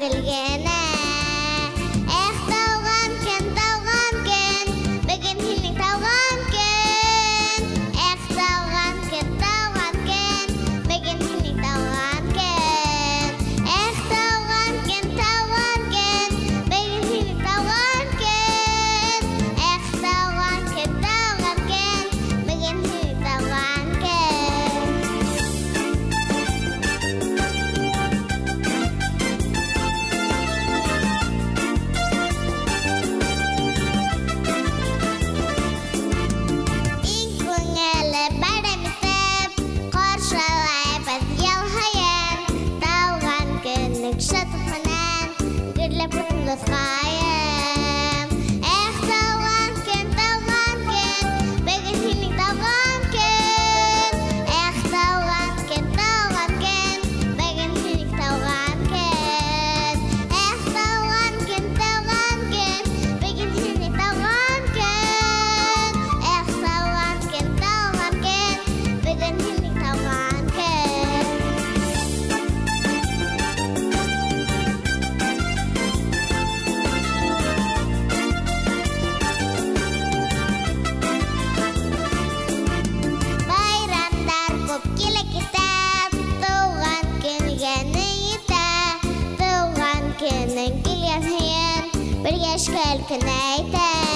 келгене. Эх, тауған кен, бүгін сенің тауған кен. Эх, тауған кен, бүгін сенің тауған кен. Эх, тауған кен, бүгін сенің тауған кен. Эх, тауған кен, бүгін сенің тауған кен. Иң көңілі бәрімізіп, қоршалайбыз ел хайын. Тауған күннің шаттығынан гүрлеп құтылып қайым. Эх, тауған кен, бүгін сенің тауған кен. Эх, тауған кен, бүгін сенің тауған кен. Эх, тауған кен, бүгін сенің тауған кен. Эх, тауған кен, бүгін сенің тауған кен. Байрамдар көп келе кетіп, туған күнге ниеті. Туған күнің келген сайын бірге күлкін айтып.